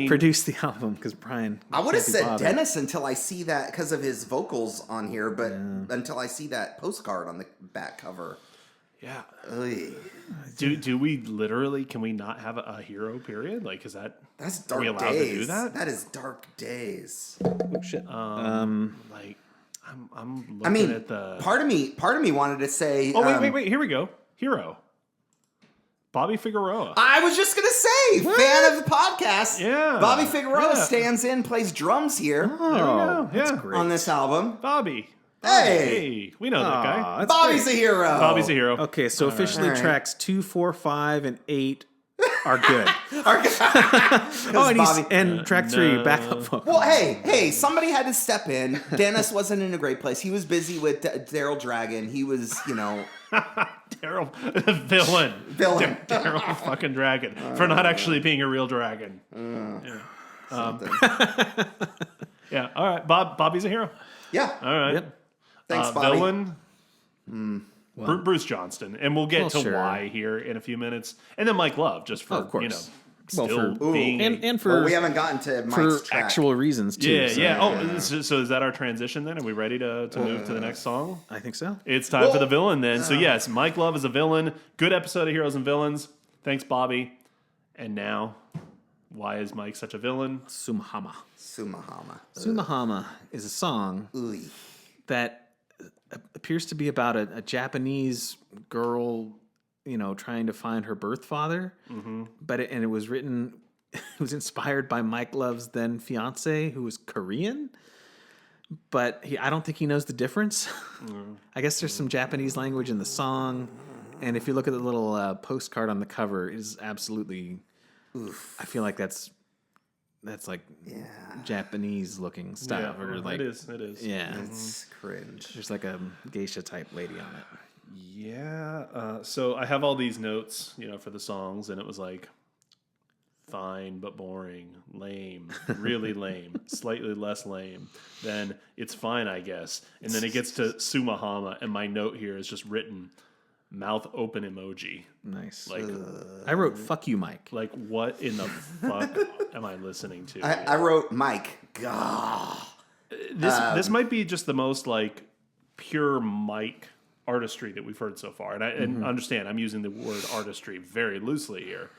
produce the album because Brian. I would have can't be said bothered. Dennis until I see that because of his vocals on here, but until I see that postcard on the back cover. Yeah. Oy. Do we literally, can we not have a hero period? Like, is that, That's are dark we allowed days. to do that? That is dark days. Oh, shit. Like, I'm looking at the. part of me wanted to say. Oh, wait. Here we go. Hero. Bobby Figueroa. I was just gonna say, fan of the podcast. Yeah. Bobby Figueroa Yeah. stands in, plays drums here There we go. that's Yeah. great. on this album. Bobby. Hey, Hey, we know that guy. That's Bobby's great. a hero. Bobby's a hero. Okay, so officially All right. tracks 2, 4, 5, and 8 are good. Oh, and track 3, backup vocal. Well, hey, somebody had to step in. Dennis wasn't in a great place. He was busy with Daryl Dragon. He was, Daryl. Villain. Villain. Daryl fucking Dragon. For not actually being a real dragon. Yeah. All right. Bobby's a hero. Yeah. All right. Yep. Thanks, Bobby. Villain. Bruce Johnston. And we'll get to sure. why here in a few minutes. And then Mike Love, just for, of course. still Well, being. And for Well, we haven't gotten to for Mike's track. actual reasons too. yeah, so yeah. Oh, so is that our transition then? Are we ready to move to the next song? I think so. It's time for the villain then. So yes, Mike Love is a villain. Good episode of Heroes and Villains. Thanks, Bobby. And now, why is Mike such a villain? Sumahama. Sumahama. Sumahama is a song Ooh. that appears to be about a Japanese girl, trying to find her birth father. Mm-hmm. But it was written, it was inspired by Mike Love's then fiance, who was Korean. But I don't think he knows the difference. I guess there's some Japanese language in the song, and if you look at the little postcard on the cover, it is absolutely. Oof. I feel like that's like Japanese looking style, or like it is. yeah. It's cringe. There's like a geisha type lady on it. Yeah. So I have all these notes, for the songs, and it was like, fine but boring, lame, really lame, slightly less lame. Then it's fine, I guess. And then it gets to Sumahama, and my note here is just written, mouth open emoji. Nice. Like, I wrote "fuck you, Mike." like what in the fuck am I listening to? I wrote Mike. Gah. This might be just the most like pure Mike artistry that we've heard so far, and understand I'm using the word artistry very loosely here.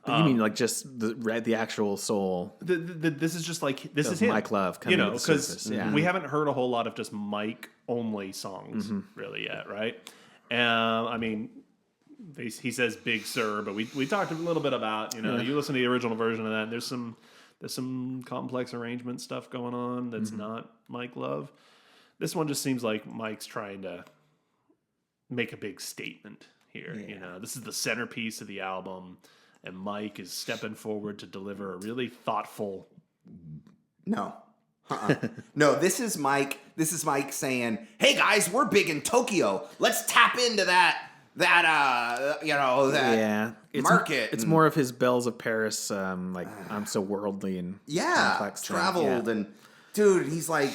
But you mean like just the actual soul? This is just like this is him. Mike Love coming to the surface, because yeah. we haven't heard a whole lot of just Mike only songs really yet, right? I mean, he says "Big Sir," but we talked a little bit about you listen to the original version of that. And there's some complex arrangement stuff going on that's not Mike Love. This one just seems like Mike's trying to make a big statement here. This is the centerpiece of the album. And Mike is stepping forward to deliver a really thoughtful. No. No, this is Mike. This is Mike saying, "Hey guys, we're big in Tokyo. Let's tap into that Yeah, market." It's more of his Bells of Paris. Like I'm so worldly and complex thing. traveled Yeah. and dude, he's like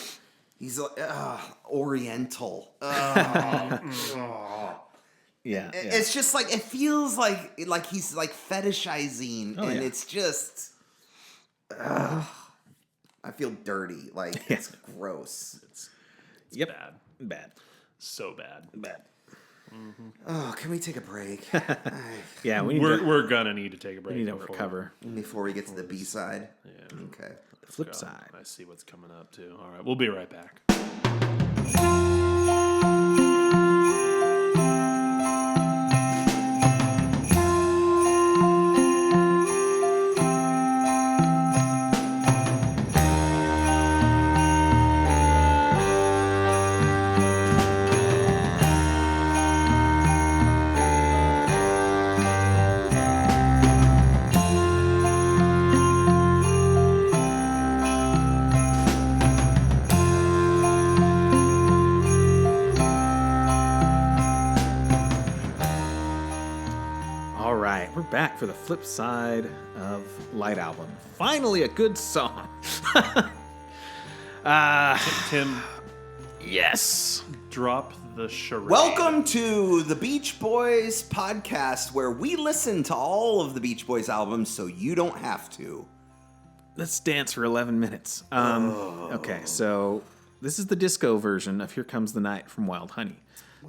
Oriental. Yeah, It's just like it feels like he's like fetishizing, and it's just. I feel dirty. Like it's gross. It's bad. So bad. Oh, can we take a break Yeah, We're gonna need to take a break. we need to recover. before we get to the B side? Yeah. Okay. The flip side. I see what's coming up too. All right, we'll be right back. back for the flip side of Light Album. Finally, a good song. Tim, Yes. drop the charade. Welcome to the Beach Boys podcast, where we listen to all of the Beach Boys albums so you don't have to. Let's dance for 11 minutes. Okay, so this is the disco version of Here Comes the Night from Wild Honey.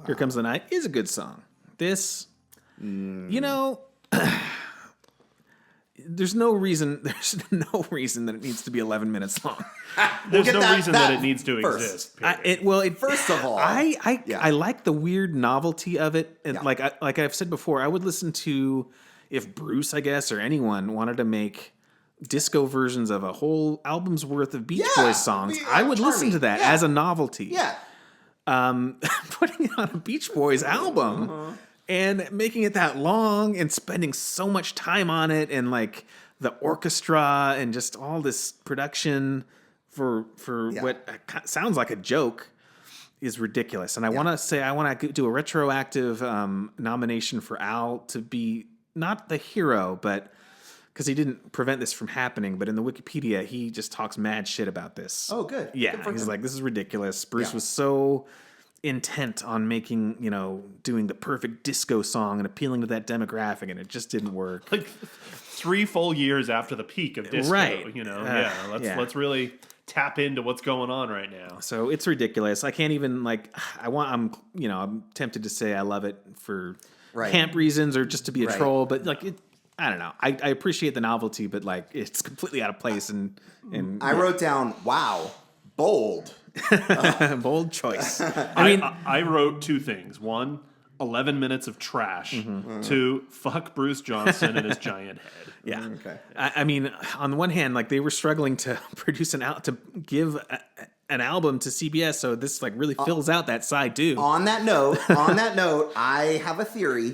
Here Comes the Night is a good song. This, you know, there's no reason that it needs to be 11 minutes long. There's get no that- reason that that it needs to first. exist. period. First of all, I like the weird novelty of it, and Yeah. like I've said before, I would listen to if Bruce, I guess, or anyone wanted to make disco versions of a whole album's worth of Beach Yeah, Boys songs. I would listen to that Yeah. as a novelty. yeah. Putting it on a Beach Boys album and making it that long and spending so much time on it and like the orchestra and just all this production for what sounds like a joke is ridiculous. And I want to do a retroactive nomination for Al to be not the hero, but because he didn't prevent this from happening, but in the Wikipedia, he just talks mad shit about this. Oh, good. Yeah, Good for he's him. like, this is ridiculous. Bruce Yeah. was so intent on making, doing the perfect disco song and appealing to that demographic, and it just didn't work. Like 3 full years after the peak of disco, Right. Let's really tap into what's going on right now. So it's ridiculous. I can't even I'm tempted to say I love it for Right. camp reasons or just to be a Right. troll, but I don't know. I appreciate the novelty, but it's completely out of place and I wrote down, wow, bold. bold choice. I wrote 2 things. 1, 11 minutes of trash. Mm-hmm. 2, fuck Bruce Johnson and his giant head. Yeah. Okay. I mean, on the one hand, they were struggling to produce to give an album to CBS, so this really fills out that side too. On that note, I have a theory.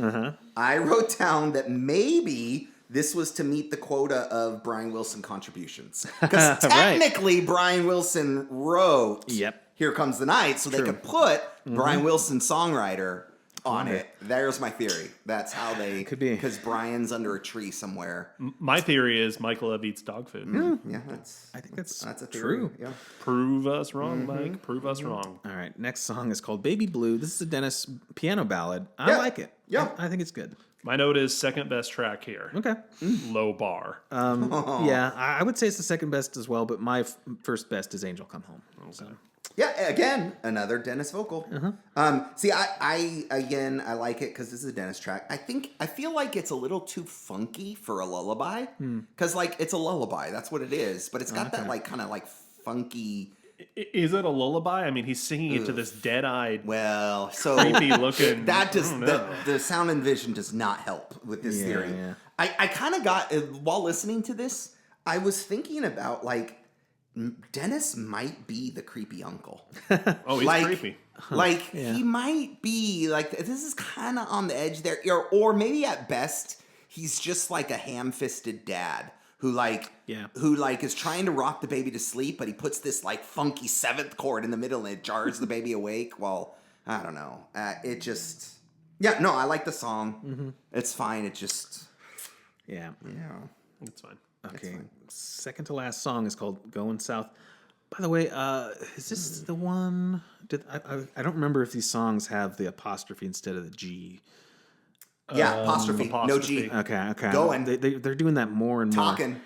I wrote down that maybe this was to meet the quota of Brian Wilson contributions. Because technically, Brian Wilson wrote Yep. Here Comes the Night, so they could put Brian Wilson, songwriter, on it. There's my theory. That's how they... Could be. Because Brian's under a tree somewhere. My theory is Michael Love eats dog food. Yeah, I think that's that's a theory. true. Yeah. Prove us wrong, Mike. Prove us wrong. All right, next song is called Baby Blue. This is a Dennis piano ballad. I Yeah. like it. Yeah. I think it's good. My note is second best track here. Okay. Low bar. Yeah, I would say it's the second best as well, but my first best is Angel Come Home. So. Yeah, again, another Dennis vocal. See, I like it because this is a Dennis track. I feel like it's a little too funky for a lullaby because it's a lullaby. That's what it is. But it's got that kind of funky. Is it a lullaby? I mean, he's singing it to this dead-eyed, Well, so creepy looking. that just I don't know. the sound and vision does not help with this theory. yeah. I kind of got while listening to this, I was thinking about Dennis might be the creepy uncle. Oh, he's creepy. He might be this is kind of on the edge there, or maybe at best he's just a ham-fisted dad who is trying to rock the baby to sleep, but he puts this funky 7th chord in the middle and it jars the baby awake. Well, I don't know. It just I like the song. It's fine. It just Yeah. It's fine. Okay. Second to last song is called Going South. By the way, is this the one? I don't remember if these songs have the apostrophe instead of the G. apostrophe, no G. Okay. Going. They're doing that more and more. Talking.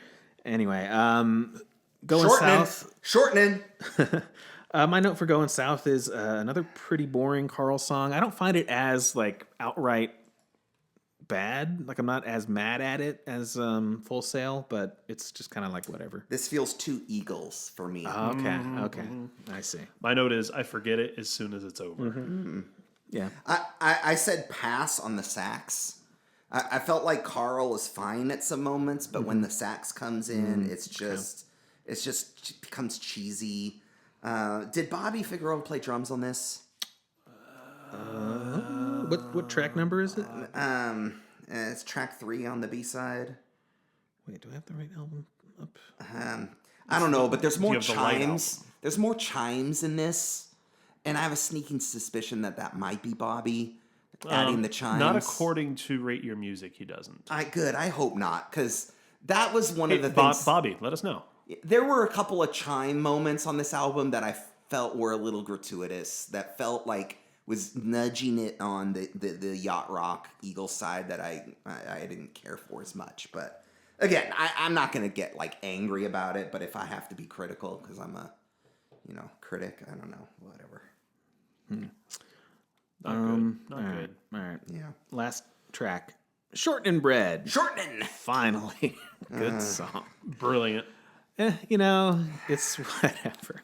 Anyway, Going South. Shortening. My note for Going South is another pretty boring Carl song. I don't find it as outright bad. I'm not as mad at it as Full Sail, but it's just kind of whatever. This feels too Eagles for me. Okay. I see. My note is I forget it as soon as it's over. Yeah. I said pass on the sax. I felt like Carl was fine at some moments, but when the sax comes in, it just becomes cheesy. Did Bobby Figueroa play drums on this? What track number is it? It's track 3 on the B-side. Wait, do I have the right album up? I don't know, but there's more have the light chimes. There's more chimes in this, and I have a sneaking suspicion that might be Bobby. adding the chimes. Not according to Rate Your Music, he doesn't. Good. I hope not, because that was one of the Hey, things. Bobby, let us know. There were a couple of chime moments on this album that I felt were a little gratuitous. That felt like was nudging it on the yacht rock Eagles side that I didn't care for as much. But again, I'm not going to get like angry about it. But if I have to be critical because I'm a critic, I don't know, whatever. Not good. All right. Yeah. Last track. Shortening Bread. Shortening. Finally. Good song. Brilliant. It's whatever.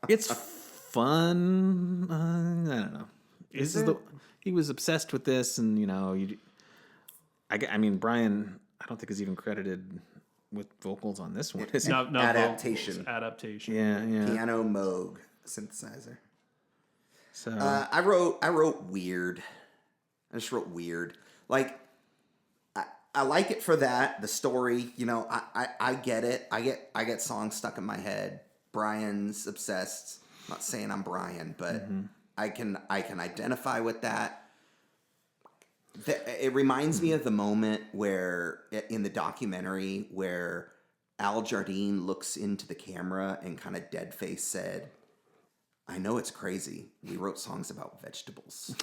It's fun. I don't know. He was obsessed with this, and I mean, Brian, I don't think is even credited with vocals on this one. Is he? No, Adaptation. vocals, adaptation. Yeah. Piano Moog synthesizer. So I wrote weird. I just wrote weird. Like, I like it for that. The story, I get it. I get songs stuck in my head. Brian's obsessed. I'm not saying I'm Brian, but I can identify with that. It reminds me of the moment where in the documentary where Al Jardine looks into the camera and kind of dead face said, "I know it's crazy. We wrote songs about vegetables."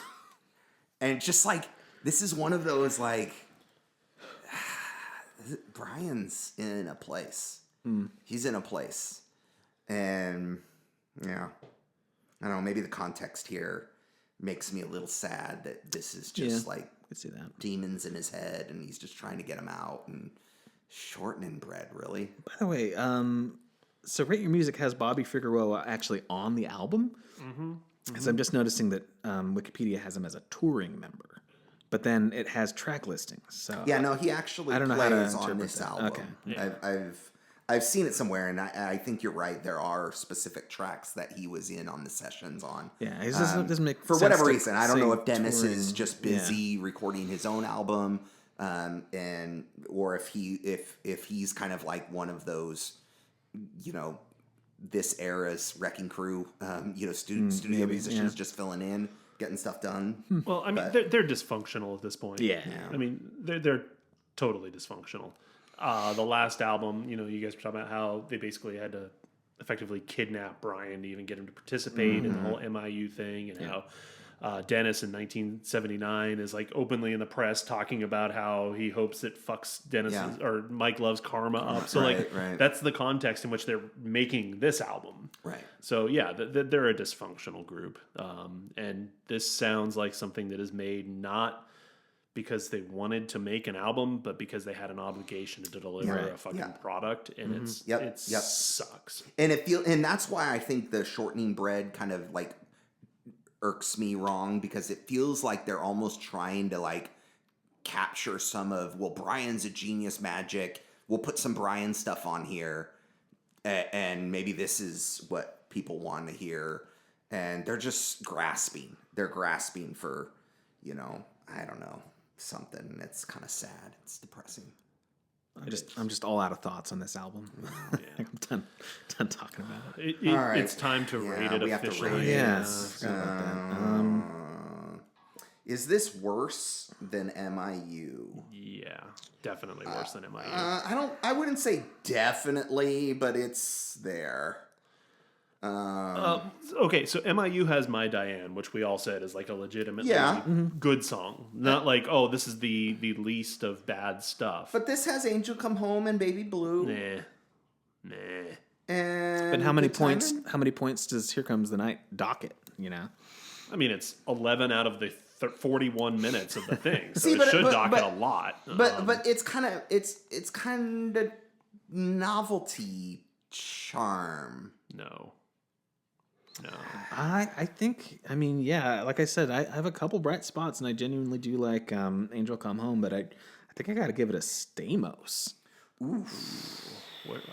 And just like, this is one of those like, Brian's in a place. He's in a place. And yeah, I don't know, maybe the context here makes me a little sad that this is just like I could see that. demons in his head and he's just trying to get them out. And Shortening Bread, really? By the way, so Rate Your Music has Bobby Figueroa actually on the album. Because I'm just noticing that Wikipedia has him as a touring member, but then it has track listings. So Yeah, no, he actually I don't know how to plays on interpret this that. album. Okay. Yeah. I've seen it somewhere, and I think you're right. There are specific tracks that he was in on the sessions on. Yeah, it doesn't make For sense whatever to reason. I don't know say if Dennis touring. is just busy recording his own album, or if he's kind of like one of those, this era's Wrecking Crew, studio musicians just filling in, getting stuff done. Well, I mean, they're dysfunctional at this point. Yeah. I mean, they're totally dysfunctional. The last album, you guys were talking about how they basically had to effectively kidnap Brian to even get him to participate in the whole MIU thing, and how Dennis in 1979 is like openly in the press talking about how he hopes it fucks Dennis's or Mike Love's karma up. So Right. that's the context in which they're making this album. Right. So yeah, they're a dysfunctional group, and this sounds like something that is made not because they wanted to make an album, but because they had an obligation to deliver a fucking product, and it sucks. And that's why I think the Shortening Bread kind of like irks me wrong, because it feels like they're almost trying to like capture some of, well, Brian's a genius magic. We'll put some Brian stuff on here, and maybe this is what people want to hear. And they're just grasping. They're grasping for, I don't know, something that's kind of sad. It's depressing. I'm just all out of thoughts on this album. I'm done talking about it. All right. It's time to rate it we have to officially. rate it. Yes. Is this worse than MIU? Yeah, definitely worse than MIU. I wouldn't say definitely, but it's there. Okay, so MIU has My Diane, which we all said is like a legitimately good song. Not like, oh, this is the least of bad stuff. But this has Angel Come Home and Baby Blue. Nah. And But how many Good points? Timing? How many points does Here Comes the Night dock it? I mean, it's 11 out of the 41 minutes of the thing, so See, it but- should but- dock but- it a lot. But it's kind of novelty charm. No. I think, I mean, yeah, like I said, I have a couple bright spots, and I genuinely do like Angel Come Home, but I think I got to give it a Stamos.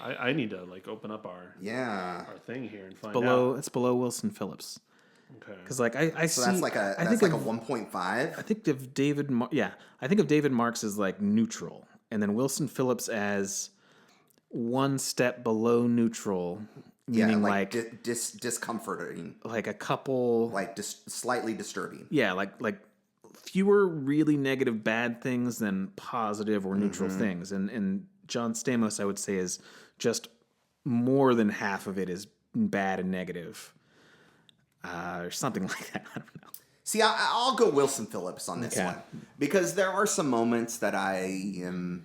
I need to like open up our thing here and find out. It's below Wilson Phillips. Okay. Because like I So see, that's like a I think a of, 1.5. I think of David, I think of David Marks as like neutral, and then Wilson Phillips as one step below neutral, meaning discomforting, like a couple, like slightly disturbing. yeah, like fewer really negative bad things than positive or neutral things. And John Stamos, I would say, is just more than half of it is bad and negative. Or something like that. I don't know. See, I'll go Wilson Phillips on this one. Because there are some moments that I am,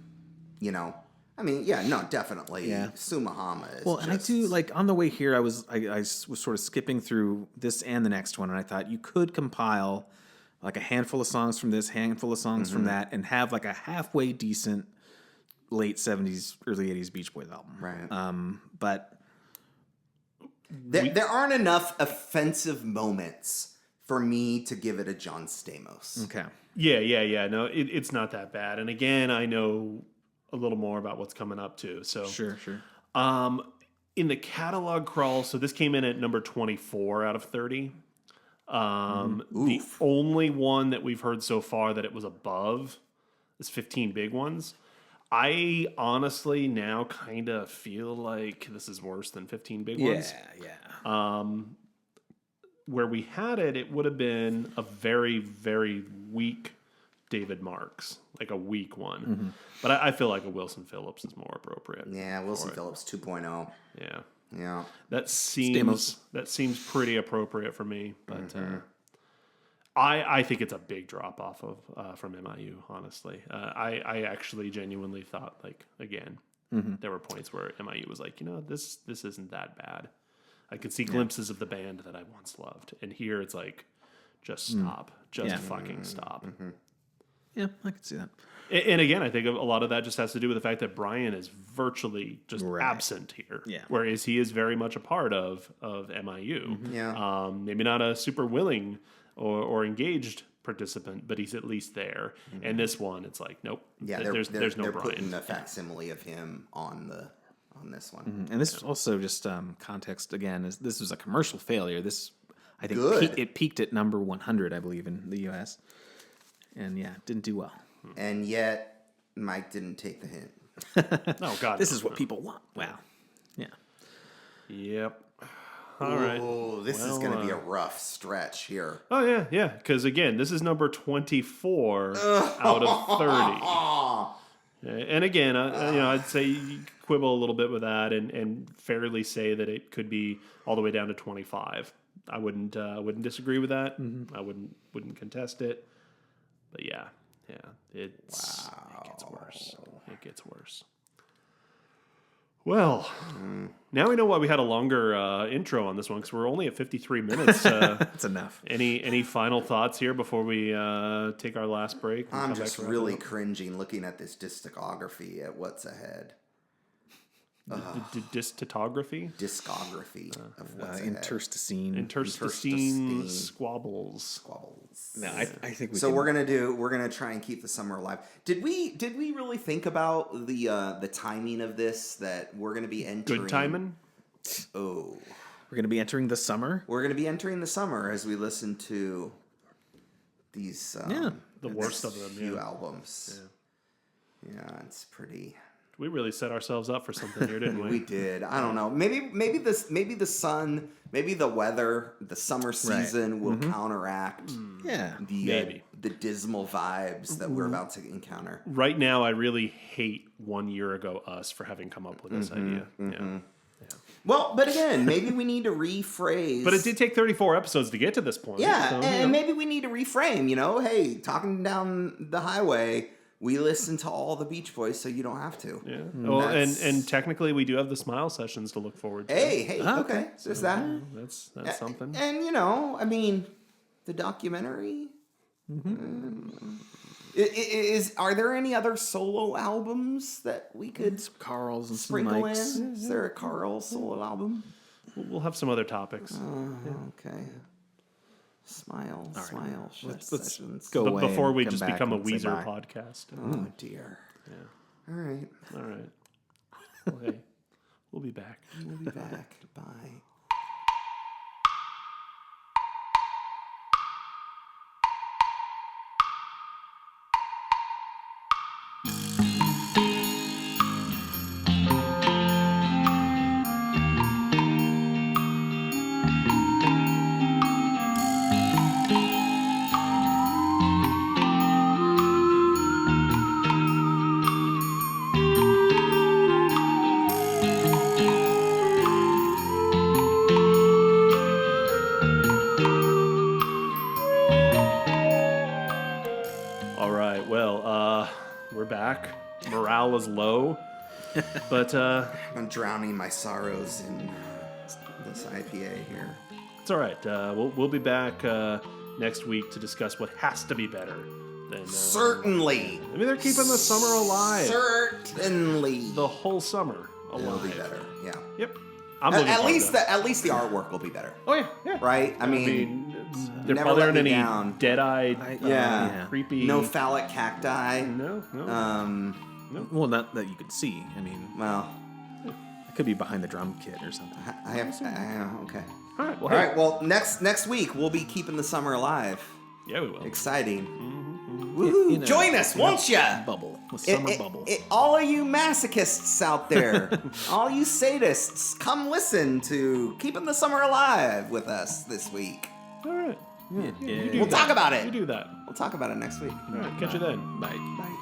definitely. Yeah. Sumahama is Well, and I do, like, on the way here, I was sort of skipping through this and the next one, and I thought you could compile, like, a handful of songs from this, handful of songs from that, and have, like, a halfway decent late 70s, early 80s Beach Boys album. Right. But there aren't enough offensive moments for me to give it a John Stamos. okay. Yeah. No, it's not that bad. And again, I know a little more about what's coming up too. So Sure. in the catalog crawl, so this came in at number 24 out of 30. The only one that we've heard so far that it was above is 15 Big Ones. I honestly now kind of feel like this is worse than 15 Big Ones. Yeah. Where we had it, it would have been a very, very weak David Marks, like a weak one. But I feel like a Wilson Phillips is more appropriate. Yeah, Wilson Phillips 2.0. Yeah. Yeah. That seems pretty appropriate for me, but I think it's a big drop off of from MIU. Honestly, I actually genuinely thought, like, again, there were points where MIU was like, this isn't that bad. I could see glimpses of the band that I once loved, and here it's like, just stop, fucking stop. Yeah, I can see that. And again, I think a lot of that just has to do with the fact that Brian is virtually just absent here. Yeah. Whereas he is very much a part of MIU. Yeah. Maybe not a super willing or engaged participant, but he's at least there. And this one, it's like, nope. Yeah, there's no they're Brian. putting the facsimile of him on this one. And this is also just context again. This was a commercial failure. This, I think, Good. it peaked at number 100, I believe, in the U.S. And yeah, didn't do well. And yet, Mike didn't take the hint. Oh God, This is what people want. Wow. Yeah. Yep. All right. Oh, this is going to be a rough stretch here. Oh yeah. Because again, this is number 24 out of 30. And again, I'd say you quibble a little bit with that, and fairly say that it could be all the way down to 25. I wouldn't disagree with that. I wouldn't contest it. But yeah, it gets worse. It gets worse. Well, now we know why we had a longer intro on this one, because we're only at 53 minutes. That's enough. Any final thoughts here before we take our last break? I'm just really cringing looking at this discography at what's ahead. Discography? Discography of what's ahead. Interstitial squabbles. No, I think we So can. we're gonna try and keep the summer alive. Did we really think about the timing of this, that we're gonna be entering Good timing? Oh. We're going to be entering the summer. We're gonna be entering the summer as we listen to these The worst of them, few yeah. albums. Yeah, it's pretty. We really set ourselves up for something here, didn't we? We did. I don't know. Maybe the sun, maybe the weather, the summer season will counteract Yeah. Maybe. the dismal vibes that we're about to encounter. Right now, I really hate 1 year ago us for having come up with this idea. Yeah. Well, but again, maybe we need to rephrase. But it did take 34 episodes to get to this point. Yeah, so, and maybe we need to reframe. Hey, talking down the highway, we listen to all the Beach Boys, so you don't have to. Yeah. Well, and technically, we do have the Smile sessions to look forward to. Hey, okay. So there's that. That's something. And the documentary. Are there any other solo albums that we could Carl's and sprinkle in? Mike's. Is there a Carl solo album? We'll have some other topics. Okay. Smile Let's sessions. go But away before and we come just back become a and say Weezer bye. podcast. Oh dear. Yeah. All right. All right. Well, hey, we'll be back. We'll be back. Bye. back. Morale is low. But I'm drowning my sorrows in this IPA here. it's all right. We'll be back next week to discuss what has to be better than. Certainly. I mean, they're keeping the summer alive. Certainly. The whole summer It'll alive. be better. Yeah. Yep. I'm looking At forward least to it. at least the artwork will be better. Oh yeah, yeah. Right? I mean, they're never probably let aren't me any down. dead-eyed, yeah. creepy. No phallic cacti. No. Well, not that you could see. I mean, Well, it could be behind the drum kit or something. I have okay. All right. Well, All right. Well, next week we'll be keeping the summer alive. Yeah, we will. Exciting. Woohoo. In a- Join us, in a won't ya? Bubble. A summer bubble. All of you masochists out there, all you sadists, come listen to Keeping the Summer Alive with us this week. All right. Yeah. You do We'll that. talk about it. You do that. We'll talk about it next week. All right. Catch you then. Bye. Bye.